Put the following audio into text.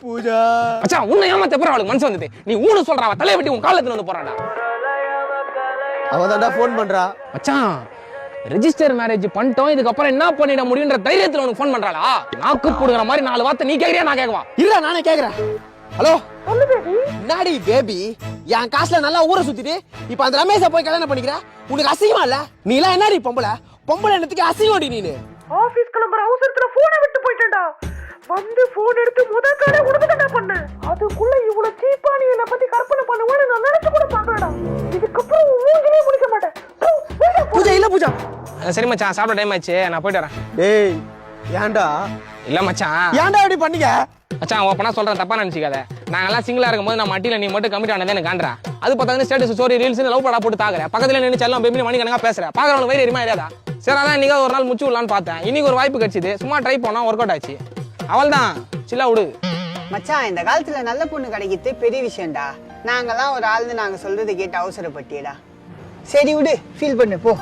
பூஜா மச்சான் உன்னை ஏமாத்த போற அவளுக்கு மனசு வந்தது. நீ ஊனு சொல்றா, அவ தலைய வெட்டி உன் காலத்துல வந்து போறாடா. அவ தான்டா ஃபோன் பண்றா. மச்சான் ரெஜிஸ்டர் மேரேஜ் பண்ணிட்டோம், இதுக்கப்புறம் என்ன பண்ணிட முடியுன்ற தைரியத்துல உனக்கு ஃபோன் பண்றாளா? நாக்கு போடுற மாதிரி 4 வார்த்தை நீ கேக்குறியா நான் கேக்குவா? இல்ல நானே கேக்குறேன். ஹலோ சொல்லு பேபி. என்னடி பேபி, என் காசுல நல்லா ஊரை சுத்திட்டு இப்ப அந்த ரமேஷை போய் கல்யாணம் பண்ணிக்கிற? உனக்கு அசிங்கமா இல்ல? நீ எல்லாம் என்னடி பொம்பளை என்னத்துக்கு அசிங்கம்டி நீனு? ஆபீஸ் கிளம்புற அவசரத்துல போனை விட்டு போயிட்டேன்டா. வந்து போன் எடுத்து முதல் காலை உனக்கு பண்ணேன். அதுக்குள்ள இவ்வளவு சீப்பா நீ என்ன பத்தி கற்பனை பண்ணுவேன்னு நான் நினைச்சு கூட பாக்கலடா. இதுக்கப்புறம் மூஞ்சிலே முடிக்க மாட்டேன். பூஜா இல்ல பூஜா. சரி மச்சான், சாப்பிட டைம் ஆச்சு, நான் போயிட்டு வரேன். டேய் ஏன்டா? இல்ல மச்சான். ஏன்டா இப்படி பண்ணீங்க? மச்சான் ஓப்பனா சொல்றேன், தப்பா நினைச்சிக்காத. நாங்கெல்லாம் சிங்கிளா இருக்கும்போது நான் மட்டியில நீ மட்டும் கமிட் ஆனதே எனக்கு காண்றா. அது பார்த்தா ஸ்டேட்டஸ் ஸ்டோரி ரீல்ஸ் லவ் படா போட்டு தாக்குற. பக்கத்துல நின்று செல்லம் பேபி மணி கணக்கா பேசுற. பாக்குறவங்க வயிறு எரிமா ஏரியாதா? சரி அதான் இன்னைக்கு ஒரு நாள் முச்சு விடலான்னு பார்த்தேன். இன்னைக்கு ஒரு வாய்ப்பு கிடைச்சிது, சும்மா ட்ரை பண்ணா ஒர்க் அவுட் ஆச்சு. அவள் தான் சில்லா விடு. மச்சான் இந்த காலத்துல நல்ல பொண்ணு கிடைக்கிறது பெரிய விஷயம்டா. நாங்கெல்லாம் ஒரு ஆள்னு நாங்க சொல்றது கேட்டு அவசரப்பட்டியடா. சரி விடு, ஃபீல் பண்ணு போ.